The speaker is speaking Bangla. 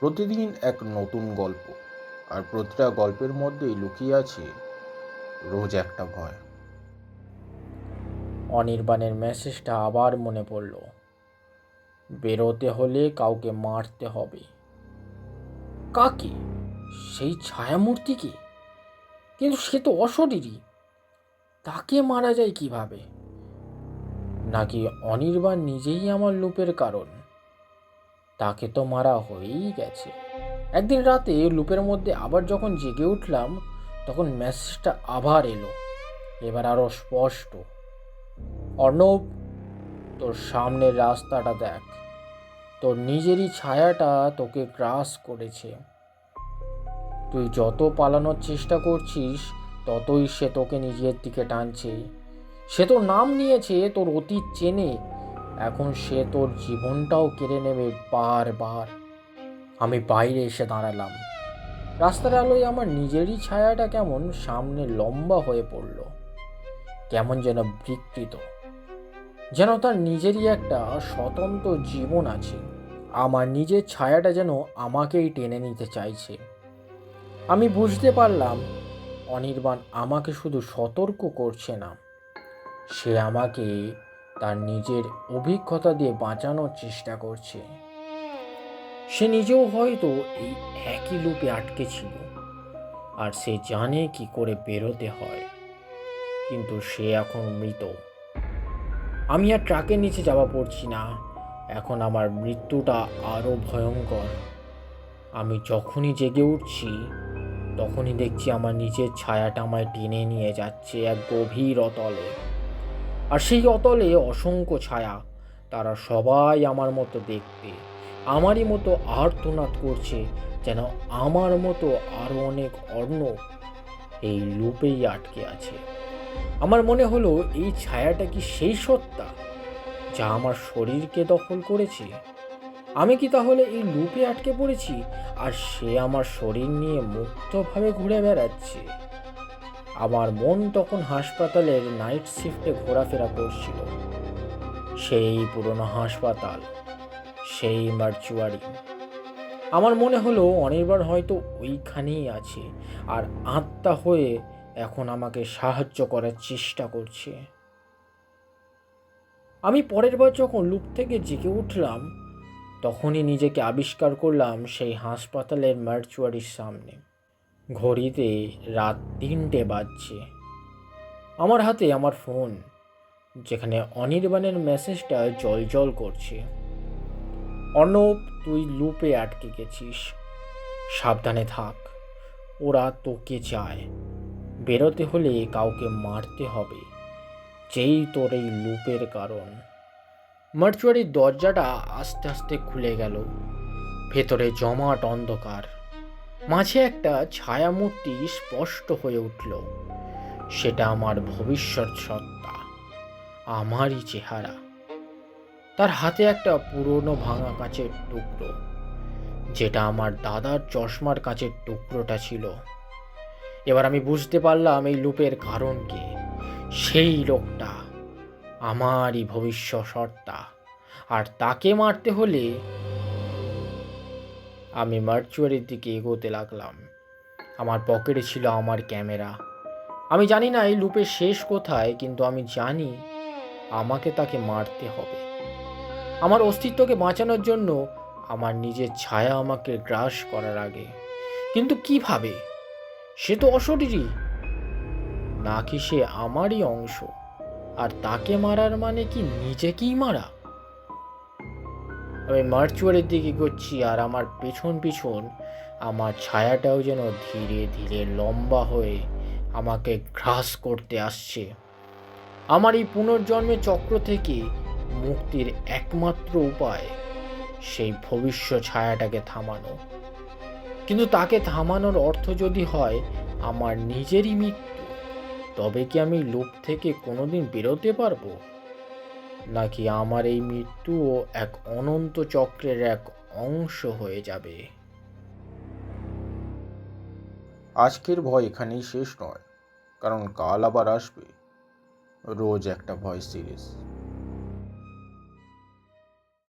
প্রতিদিন এক নতুন গল্প, আর প্রতিটা গল্পের মধ্যেই লুকিয়ে আছে রোজ একটা ভয়। অনির্বাণের মেসেজটা আবার মনে পড়ল। বেরোতে হলে কাউকে মারতে হবে। কাকে? সেই ছায়ামূর্তিকে? কিন্তু সে তো অশরীরী। তাকে মারা যায় কিভাবে? নাকি অনির্বাণ নিজেই আমার লুপের কারণ? তাকে তো মারা হয়েই গেছে। একদিন রাতে লুপের মধ্যে আবার যখন জেগে উঠলাম, তখন মেসেজটা আবার এলো, এবার আরো স্পষ্ট। অর্ণব, তোর সামনের রাস্তাটা দেখ। তোর নিজেরই ছায়াটা তোকে গ্রাস করেছে। তুই যত পালানোর চেষ্টা করছিস, ততই সে তোকে নিজের দিকে টানছে। সে তোর নাম নিয়েছে, তোর অতীত চেনে। এখন সে তোর জীবনটাও কেড়ে নেবে বারবার। আমি বাইরে এসে দাঁড়ালাম। রাস্তার আলোয় আমার নিজেরই ছায়াটা কেমন সামনে লম্বা হয়ে পড়ল, কেমন যেন বিকৃত, যেন তার নিজেরই একটা স্বতন্ত্র জীবন আছে। আমার নিজের ছায়াটা যেন আমাকেই টেনে নিতে চাইছে। আমি বুঝতে পারলাম, অনির্বাণ আমাকে শুধু সতর্ক করছে না, সে আমাকে তার নিজের অভিজ্ঞতা দিয়ে বাঁচানোর চেষ্টা করছে। সে নিজেও হয়তো এই একই লুপে আটকে ছিল, আর সে জানে কি করে বেরোতে হয়। কিন্তু সে এখন মৃত। আমি আর ট্রাকের নিচে যাওয়া পড়ছি না। এখন আমার মৃত্যুটা আরো ভয়ঙ্কর। আমি যখনই জেগে উঠছি, তখনই দেখছি আমার নিজের ছায়াটা আমায় টেনে নিয়ে যাচ্ছে এক গভীর অতলে। আর সেই অতলে অসংখ্য ছায়া, তারা সবাই আমার মতো দেখতে, আমারই মতো আর্তনাদ করছে, যেন আমার মতো আরো অনেক অর্ণব এই লুপেই আটকে আছে। আমার মনে হলো, এই ছায়াটা কি সেই সত্তা যা আমার শরীরকে দখল করেছে? আমি কি তাহলে এই লুপে আটকে পড়েছি, আর সে আমার শরীর নিয়ে মুক্তভাবে ঘুরে বেড়াচ্ছে? আমার মন তখন হাসপাতালের নাইট শিফটে ঘোরাফেরা করছিল। সেই পুরনো হাসপাতাল, সেই মার্চুয়ারি। আমার মনে হলো অনির্বাণ হয়তো ওইখানেই আছে, আর আত্মা হয়ে এখন আমাকে সাহায্য করার চেষ্টা করছে। আমি পরের বার যখন লুপ থেকে জেগে উঠলাম, তখনই নিজেকে আবিষ্কার করলাম সেই হাসপাতালের মার্চুয়ারির সামনে। ঘড়িতে রাত 3টে বাজছে। আমার হাতে আমার ফোন, যেখানে অনির্বাণের মেসেজটা জলজল করছে। অর্ণব, তুই লুপে আটকে গেছিস। সাবধানে থাক। ওরা তোকে চায়। বেরোতে হলে কাউকে মারতে হবে, যেই তোর এই লুপের কারণ। মার্চুয়ারির দরজাটা আস্তে আস্তে খুলে গেল। ভেতরে জমাট অন্ধকার। মাঝে একটা ছায়ামূর্তি স্পষ্ট হয়ে উঠল। সেটা আমার ভবিষ্যৎ সত্তা, আমারই চেহারা। তার হাতে একটা পুরনো ভাঙা কাচের টুকরো, যেটা আমার দাদার চশমার কাচের টুকরোটা ছিল। এবার আমি বুঝতে পারলাম এই লুপের কারণ কি। সেই লোকটা আমারই ভবিষ্যৎ সত্তা, আর তাকে মারতে হলে আমি মার্চুয়ারির দিকে এগোতে লাগলাম। আমার পকেটে ছিল আমার ক্যামেরা। আমি জানি না এই লুপের শেষ কোথায়, কিন্তু আমি জানি আমাকে তাকে মারতে হবে। আমার অস্তিত্বকে বাঁচানোর জন্য, আমার নিজের ছায়া আমাকে গ্রাস করার আগে। কিন্তু কিভাবে? সে তো অশরীরী। নাকি সে আমারই অংশ, আর তাকে মারার মানে কি নিজেকেই মারা? আমি মার্চুয়ারির দিকে এগোচ্ছি, আর আমার পেছন পিছন আমার ছায়াটাও যেন ধীরে ধীরে লম্বা হয়ে আমাকে গ্রাস করতে আসছে। আমার এই পুনর্জন্মের চক্র থেকে মুক্তির একমাত্র উপায় সেই ভবিষ্যৎ ছায়াটাকে থামানো। কিন্তু তাকে থামানোর অর্থ যদি হয় আমার নিজেরই মৃত্যু, তবে কি আমি লুপ থেকে কোনোদিন বেরোতে পারবো? নাকি আমার এই মৃত্যুও এক অনন্ত চক্রের এক অংশ হয়ে যাবে? আজকের ভয় এখানেই শেষ নয়, কারণ কাল আবার আসবে রোজ একটা ভয় সিরিজ।